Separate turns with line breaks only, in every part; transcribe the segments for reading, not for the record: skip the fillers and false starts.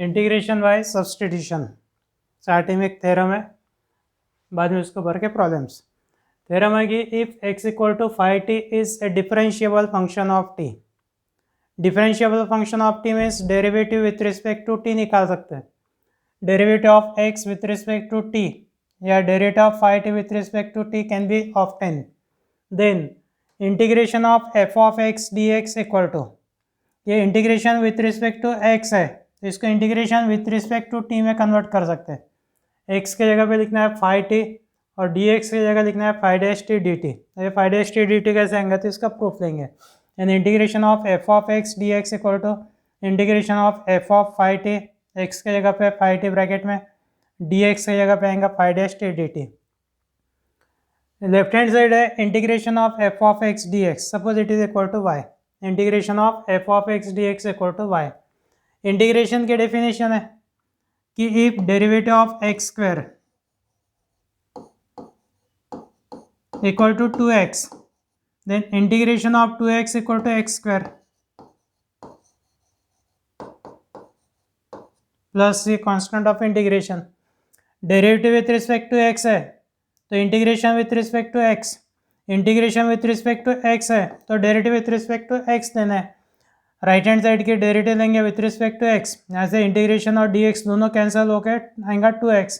Integration by substitution starting में एक theorem है, बाद में उसको भर के प्रॉब्लम्स। थ्योरम है कि if x equal to 5t is a differentiable function of t। Differentiable function of t means derivative with respect to t निकाल सकते हैं। Derivative of x with respect to t या derivative of 5t with respect to t can be of 10। Then integration of f of x dx equal to, ये integration with respect to x है तो इसको integration with respect to t में convert कर सकते हैं। x के जगह पे लिखना है 5t और dx की जगह लिखना है 5-t dt। ये 5-t dt कैसे आएंगे तो इसका प्रूफ लेंगे। And integration of f of x dx equal to integration of f of 5t, x के जगह पे 5t ब्रैकेट में, dx की जगह पे आएगा 5-t dt। Left hand side है integration of f of x dx, suppose it is equal to y। Integration of f of x dx equal to y। Integration की डेफिनेशन है कि if derivative of x square equal to 2x, then integration of 2x equal to x square plus ये constant of integration. Derivative with respect to x है तो integration with respect to x, integration with respect to x है तो derivative with respect to x लेना है। Right hand side की derivative लेंगे with respect to x, यहाँ से इंटीग्रेशन और dx दोनों कैंसिल होकर आएगा 2x।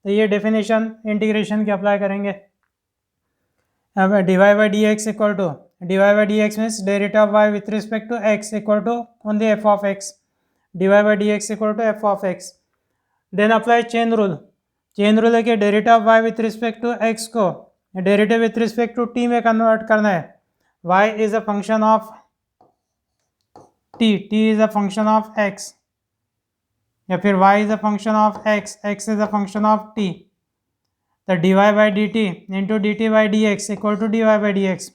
तो ये डेफिनेशन इंटीग्रेशन की अप्लाई करेंगे। अब dy by d x equal to, dy by d x means derivative of y with respect to x equal to only f of x, dy by d x equal to f of x। Then apply chain rule. Chain rule है कि derivative of y with respect to x को derivative with respect to t में convert करना है। y is a function of t, t is a function of x, या फिर y is a function of x, x is a function of t। तो dy by dt into dt by dx equal to dy by dx,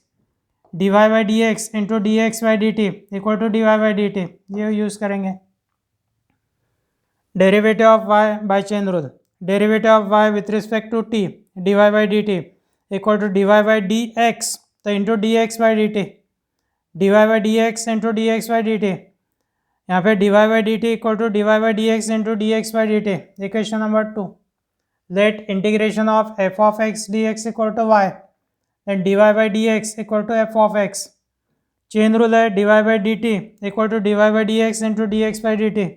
dy by dx into dx by dt equal to dy by dt, ये use करेंगे। Derivative of y by chain rule, derivative of y with respect to t dy by dt equal to dy by dx, तो into dx by dt, dy by dx into dx by dt, यहाँ पे dy by dt equal to dy by dx into dx by dt। Equation number 2, let integration of f of x dx equal to y and dy by dx equal to f of x। Chain rule है dy by dt equal to dy by dx into dx by dt,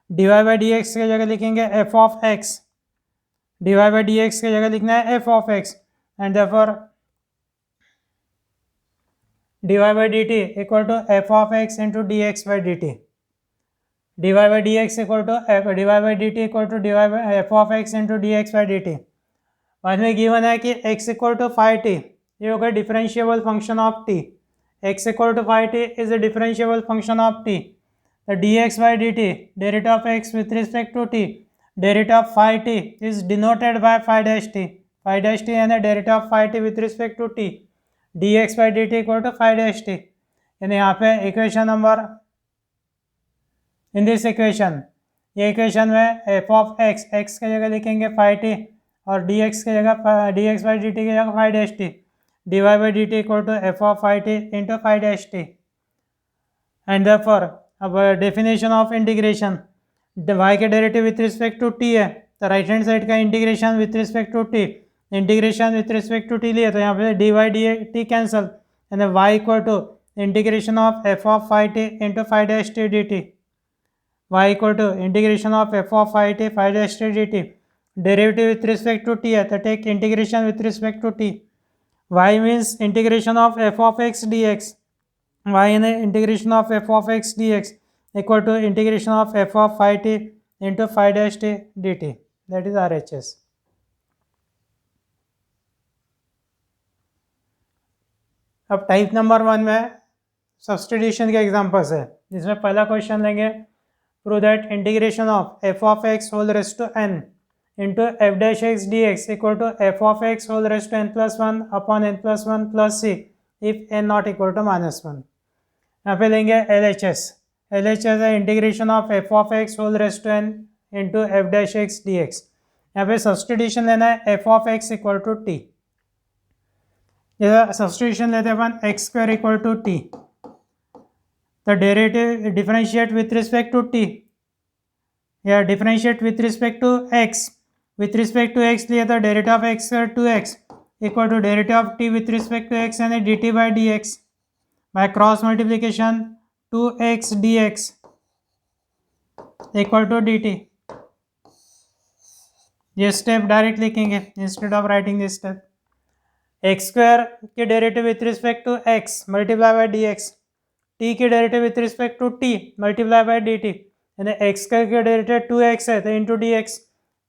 dy by dx की जगह लिखेंगे f of x, dy by dx की जगह लिखना है f of x and therefore dy by dt equal to f of x into dx by dt, dy by dx equal to dy by dt equal to dy by f of x into dx by dt। बाद में given है कि x equal to 5t, ये होगा differentiable function of t। x equal to 5t is a differentiable function of t। The dx by dt derivative of x with respect to t, derivative of 5t is denoted by 5-t, 5-t यानी derivative of 5t with respect to t, dx by dt equal to 5-t। यानी यहाँ पे equation number, in this equation, ये equation में f of x, x की जगह लिखेंगे 5t और dx की जगह dx by dt की जगह 5-t, dy by dt equal to f of 5t into 5-t। And therefore अब डेफिनेशन ऑफ इंटीग्रेशन, y के derivative with respect to t है तो राइट हैंड साइड का integration with respect to t, integration with respect to t लिए तो यहाँ पे dy dt cancel and y equal to integration of f of 5t into 5-t dt, y equal to integration of f of 5t 5-t dt। Derivative with respect to t है तो take integration with respect to t। y means integration of f of x dx, y ने integration of f of x dx equal to integration of f of 5t into 5-t dt, that is RHS। अब type number 1 में substitution के examples है, जिसमें पहला question लेंगे, prove that integration of f of x whole raised to n into f dash x dx equal to f of x whole raised to n plus 1 upon n plus 1 plus c if n not equal to minus 1। यहाँ पे लेंगे LHS, LHS है integration of f of x whole raised to n into f dash x dx। यहाँ पे substitution लेना है f of x equal to t, ये substitution लेते हैं अपन x square equal to t, the derivative differentiate with respect to t, या differentiate with respect to x, with respect to x लिया तो derivative of x square 2x equal to derivative of t with respect to x यानी dt by dx by cross multiplication 2x dx equal to dt। ये step direct लिखेंगे instead of writing this step. X square के derivative with respect to x multiply by d x, t के derivative with respect to t multiply by d t, यानी x square के derivative 2x है तो into d x,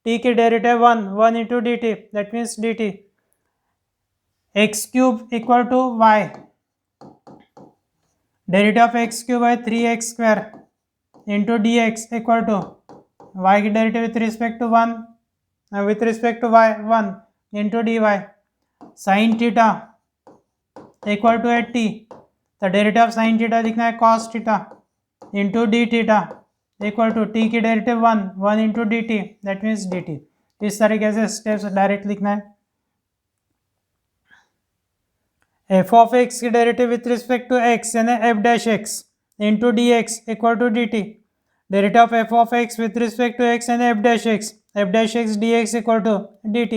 t के derivative 1 into d t that means d t. X cube equal to y, derivative of x cube है 3x square into d x equal to y की derivative with respect to 1 with respect to y 1 into dy sin theta equal to t, the derivative of sin theta लिखना है cos theta into d theta equal to t की derivative 1 into dt that means dt। इस तरीके से steps direct लिखना है। f of x की derivative with respect to x यानी f dash x into dx equal to dt, derivative of f of x with respect to x यानी f dash x dx equal to dt,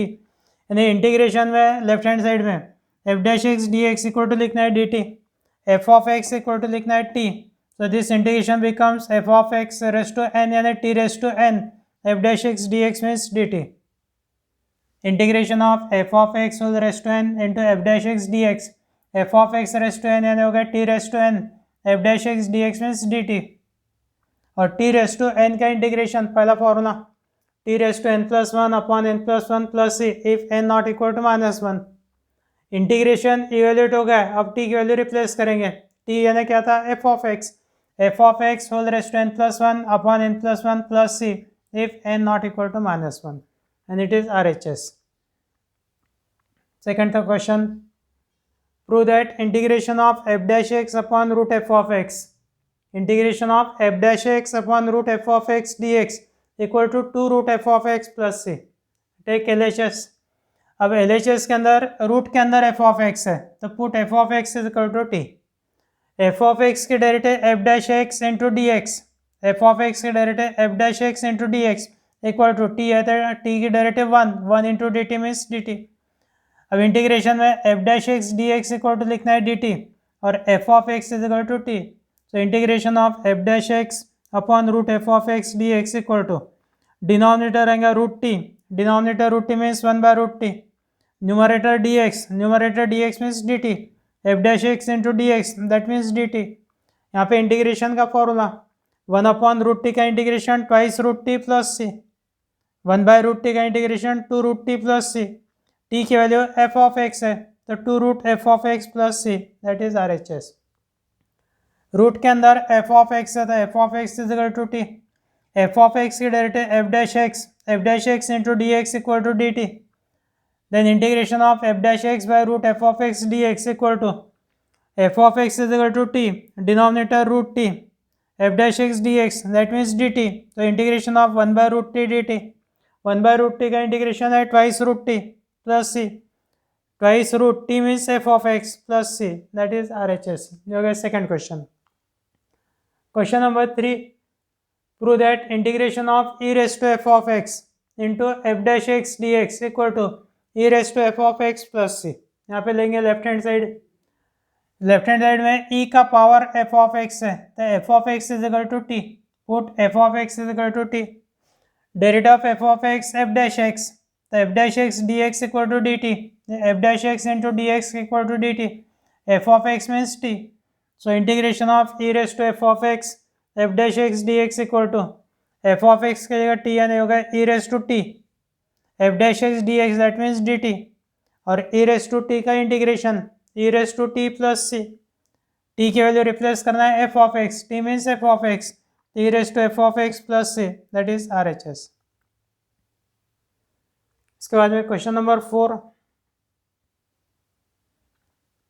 यानी integration में left hand side में f dash x dx equal to लिखना है dt, f of x equal to लिखना है t, so this integration becomes f of x raise to n यानी t raise to n f dash x dx means dt। Integration of f of x whole raise to n into f dash x dx, f of x raise to n यानी हो गया t raise to n f dash x dx means dt। और t raise to n का इंटीग्रेशन पहला formula t raise to n plus 1 upon n plus 1 plus c if n not equal to -1। Integration evaluate हो गया, अब t की value replace करेंगे, t यानी क्या था f of x whole raise to n plus 1 upon n plus 1 plus c if n not equal to -1 and it is RHS। Second का question, prove that integration of f dash x upon root f of x, integration of f dash x upon root f of x dx equal to 2 root f of x plus c। Take LHS। अब LHS के अंदर root के अंदर f of x है तो put f of x is equal to t, f of x के derivative f dash x into d x, f of x के derivative f dash x into d x equal to t है तो t की derivative 1 into d t means d t. अब integration में f dash x dx equal to लिखना है dt और f of x is equal to t, so integration of f dash x upon root f of x dx equal to denominator रहेगा root t, denominator root t means 1 by root t, numerator dx means dt, f dash x into d x that means dt। यहाँ पे integration का formula 1 upon root t का integration twice root t plus c, 1 by root t का integration 2 root t plus c, t की value f of x है तो 2 root f of x plus c that is RHS। Root के अंदर f of x है तो f of x is equal to t, f of x की derivative f dash x into d x equal to d t, then integration of f dash x by root f of x dx equal to f of x is equal to t, denominator root t, f dash x dx that means dt, तो integration of 1 by root t dt, 1 by root t का integration है twice root t plus c, twice root t means f of x plus c that is RHS। जो गया second question. Question number 3, prove that integration of e raise to f of x into f dash x dx equal to e raise to f of x plus c। यहाँ पे लेंगे left hand side में e का power f of x है तो f of x is equal to t, put f of x is equal to t, derivative of f of x f dash x तो f dash x dx equal to dt, f dash x into dx equal to dt, f of x means t, so integration of e raise to f of x f dash x dx equal to f of x की जगह t यानी होगा e raise to t f dash x dx that means dt, और e raise to t का integration e raise to t plus c, t की value replace करना है f of x, t means f of x, e raise to f of x plus c that is RHS। इसके बाद में question number 4,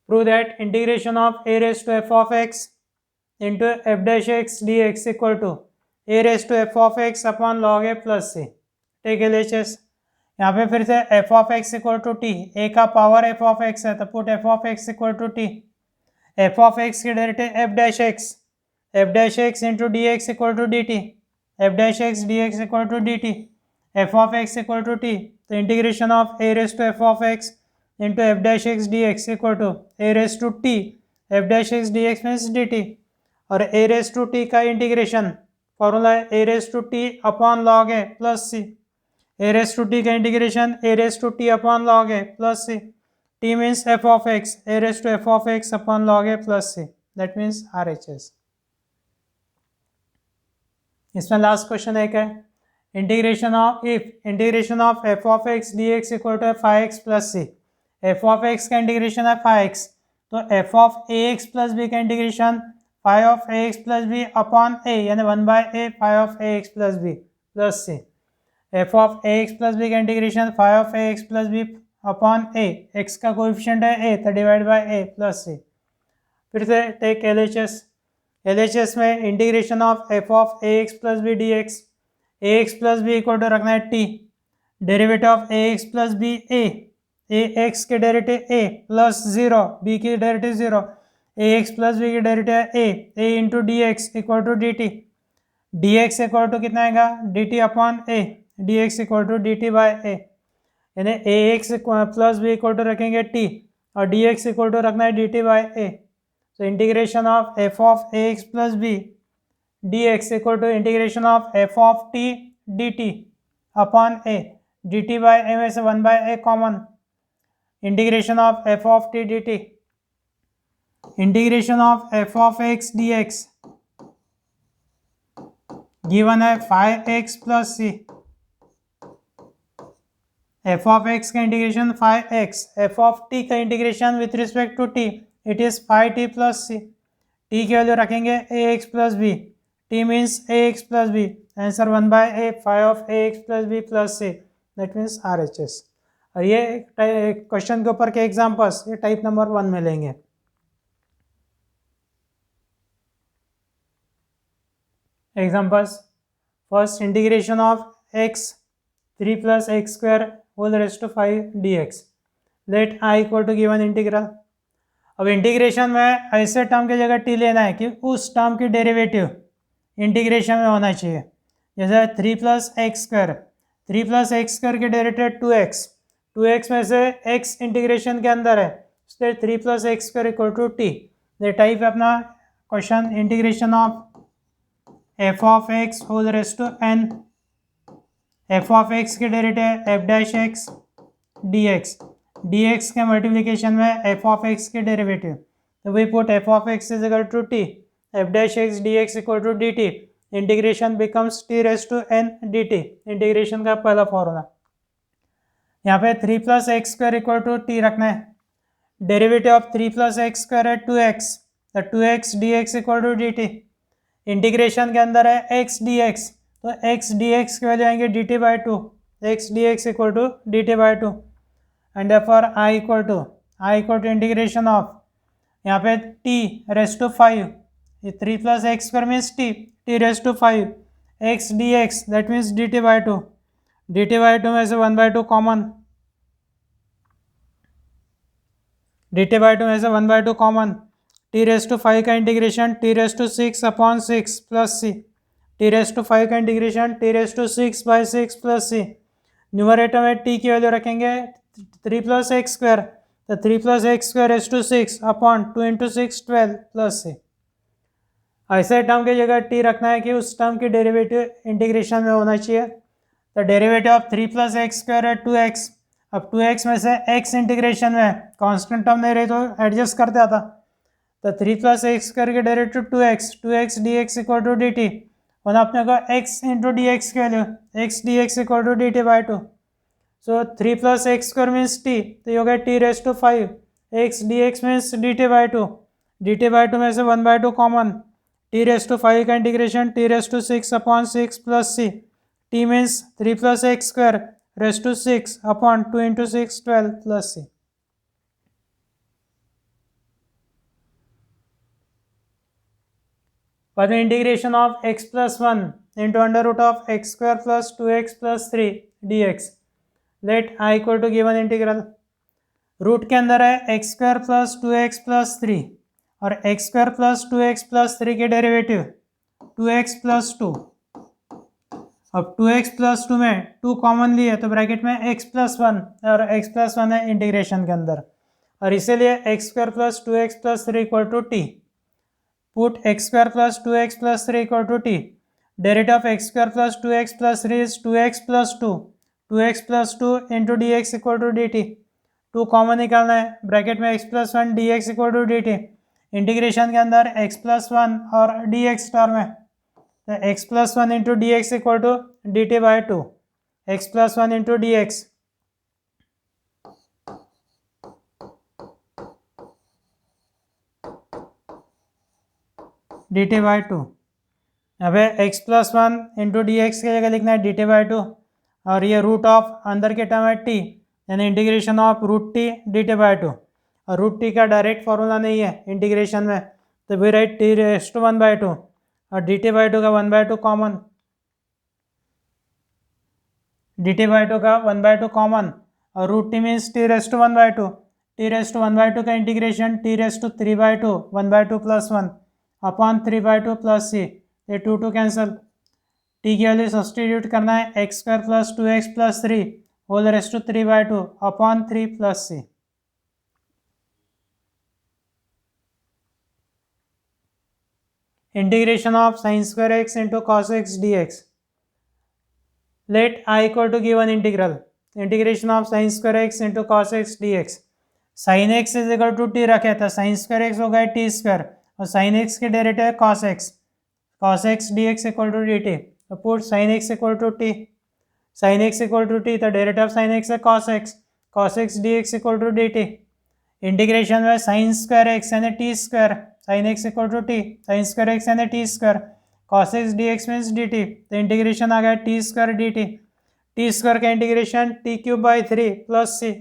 prove that integration of a raise to f of x into f dash x dx equal to a raise to f of x upon log a plus c। Take LHS। यहाँ पे फिर से f of x equal to t, a का power f of x है तो put f of x equal to t, f of x की derivative f dash x into d x equal to dt, f dash x d x equal to d t, f of x equal to t, तो integration of a raise to f of x into f dash x d x equal to a raise to t f dash x d x means d t, और a raise to t का integration formula है a raise to t upon log a plus c, a raise to t का integration a raise to t upon log a plus c, t means f of x a raise to f of x upon log a plus c, that means R H S. इसमें last question एक है, integration of f of x d x equal to five x plus c, f of x का integration है five x, तो f of a x plus b का integration five of a x plus b upon a यानी 1/a five of a x plus b plus c, f of a x plus b का integration five of a x plus b upon a, x का coefficient है a तो divide by a plus c. फिर से take L H S में integration of f of a x plus b d x, a x plus b equal to रखना है t, derivative of a x plus b a x के derivative a plus 0 b की derivative 0, a x plus b की derivative a into d x equal to d t, d x equal to कितना आएगा d t upon a, d x equal to d t by a, यानी a x plus b equal to रखेंगे t और d x equal to रखना है d t by a, तो integration of f of a x plus b d x equal to integration of f of t d t upon a, d t by a में से 1/a common, integration of f of t d t, integration of f of x d x given है 5x plus c, f of x का integration 5x, f of t का integration with respect to t it is 5t plus c, t की value रखेंगे ax plus b, t means ax plus b, answer 1/a 5 of ax plus b plus c, that means R H S. और ये question के ऊपर के examples ये type number 1 में लेंगे। Examples, first integration of x 3 plus x square whole rest to 5 dx, let i equal to given integral. अब integration में ऐसे टर्म की जगह t लेना है कि उस टर्म की डेरिवेटिव इंटीग्रेशन में होना चाहिए, जैसे 3 plus x square, 3 plus x square की डेरिवेटिव 2x में से x इंटीग्रेशन के अंदर है, इसलिए 3 plus x square equal to t. ये टाइप है अपना question, integration of f of x whole rest to n, f of x की derivative f dash x d x, d x के मल्टीप्लिकेशन में एफ ऑफ एक्स की derivative, तो we put f of x is equal to t, f dash x d x equal to d t, integration becomes t raise to n D t, integration का पहला formula. यहाँ पे 3 plus x square equal to t रखना है, derivative of 3 plus x square है 2x, तो 2x d x equal to d t, integration के अंदर है x डी एक्स, तो x डी एक्स की वैल्यू आएंगे d t by two, x d x equal to d t by two, and for i equal to integration of यहाँ पे t raise to 5, ये 3 plus x square means t raise to 5, x d x that means d t by two, d t by two में से 1/2 common, d t by two में से 1/2 common, t raise to 5 का integration t raise to 6 upon 6 plus c, t raise to 5 का integration t raise to 6/6 plus c, numerator में t की value रखेंगे 3 plus x square, तो 3 plus x square raise to 6 upon 2 into 6 12 plus c. ऐसे term की जगह T रखना है कि उस टर्म की डेरिवेटिव इंटीग्रेशन में होना चाहिए, तो derivative of 3 plus x square है 2x, अब 2x में से x इंटीग्रेशन में कांस्टेंट टर्म नहीं रही तो एडजस्ट करते आता, तो 3 प्लस एक्स स्क्वायर की derivative 2x d x equal to d t, और अपने को x इंटू डी एक्स की value x d x equal to d t by two, so 3 plus x square means t, तो ये हो गया t raise to 5, x d x means d t by two, d t by two में से 1/2 common, t raise to 5 का integration t raise to 6 upon 6 plus c, t means 3 plus x square raise to 6 upon 2 into 6 12 plus c. For the integration of x plus 1 into under root of x square plus 2x plus 3 dx, let I equal to given integral, root के अंदर है x square plus 2x plus 3 और x square plus 2x plus 3 के derivative 2x plus 2 अब 2x plus 2 में 2 common लिए तो bracket में x प्लस 1 और x प्लस 1 है इंटीग्रेशन के अंदर, और इसीलिए x square plus 2x plus 3 equal to t. Put x square plus 2x plus 3 equal to t. Derivative of x square plus 2x plus 3 is 2x plus 2. 2x plus 2 into d x equal to d t. 2 common निकालना है, bracket में x plus 1 d x equal to d t. Integration के अंदर x plus 1 और d x term है, तो x plus 1 into d x equal to d t by 2. x plus 1 into d x d t by 2. अब x plus 1 into d x की जगह लिखना है डी टी बाई 2, और ये रूट ऑफ अंदर के टर्म है t, यानी integration of root t d t by 2. और रूट टी का डायरेक्ट फॉर्मूला नहीं है इंटीग्रेशन में, तो we write t raise to 1 by 2 और डी टी बाई 2 का 1 by 2 common. D t by 2 का 1 बाई 2 कॉमन, और root t means t raise to 1 by 2. T raise to 1 by 2 का integration t raise to 3 by 2 1 by 2 plus 1 upon 3 by 2 plus c. ये 2 2 cancel. T की value substitute करना है x square plus 2x plus 3 whole raise to 3 by 2 upon 3 plus c. Integration of sin square x into cos x dx. Let I equal to given integral. Integration of sin square x into cos x dx. sin x is equal to t रखे था, sin square x हो गया t square, और sin x के derivative है cos x. cos x dx equal to dt. तो put sin x equal to t. sin x equal to t, तो derivative of sin x है cos x. cos x dx equal to dt. Integration में sin square x यानी t square, sin x equal to t, sin square x यानी t square, cos x dx means dt. तो integration आ गया t square dt. T square का integration t cube by 3 plus c.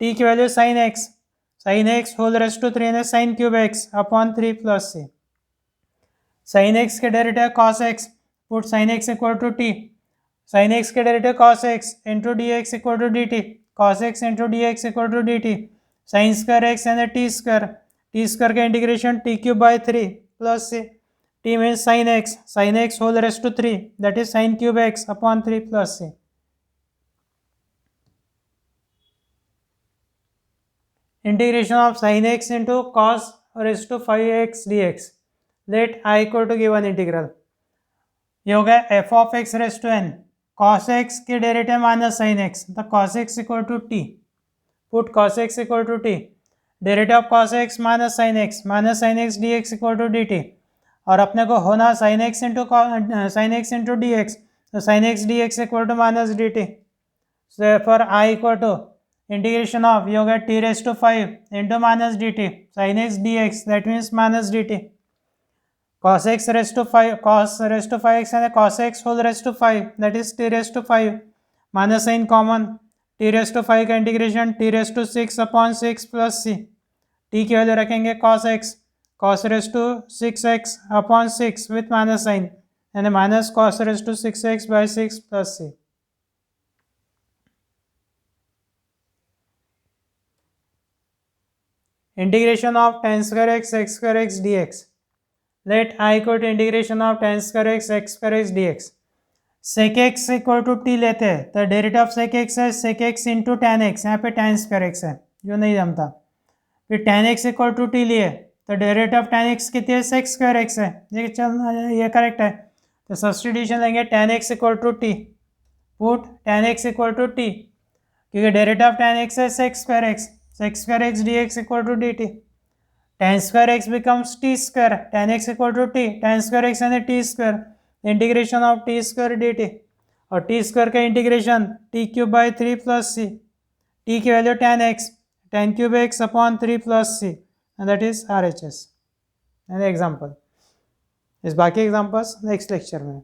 T की value sin x whole raise to 3 यानी sin cube x upon 3 plus c. sin x के derivative cos x, put sin x equal to t. sin x के derivative cos x into d x equal to d t. cos x into d x equal to d t. sin square x यानी t square, t square का integration t cube by 3 plus c. T means sin x whole raise to 3 that is sin cube x upon 3 plus c. Integration of sin x into cos raise to 5x dx. Let I equal to given integral. ये हो गया f of x raise to n. cos x के derivative minus sin x, तो cos x equal to t. Put cos x equal to t. Derivative of cos x minus sin x dx equal to dt. और अपने को होना sin x into dx, तो sin x dx equal to minus dt. So for I equal to integration of ये हो गया t raise to 5 into minus dt sin x dx that means minus dt. cos x raise to 5x यानी cos x whole raise to 5 that is t raise to 5 minus sine common. t raise to 5 का integration t raise to 6 upon 6 plus c. t की value रखेंगे cos raise to 6x upon 6 with minus sine, यानी minus cos raise to 6x by 6 plus c. Integration of tan square x square x dx. Let I equal to integration of tan square x square x dx. sec x equal to t लेते हैं, तो derivative of sec x है sec x into tan x, यहाँ पे tan square x है जो नहीं जमता. फिर tan x equal to t लिए, तो डेरिवेटिव ऑफ tan x कितनी है sec square x है, ये करेक्ट है. तो सब्स्टिट्यूशन लेंगे tan x equal to t. Put tan x equal to t, क्योंकि डेरिवेटिव ऑफ tan x है sec square x dx equal to dt. tan square x becomes t square, tan x equal to t, tan square x यानी t square, integration of t square dt. और t square का integration t cube by 3 plus c. t की value tan cube x upon 3 plus c, and that is RHS. And example इस बाकी examples next lecture में.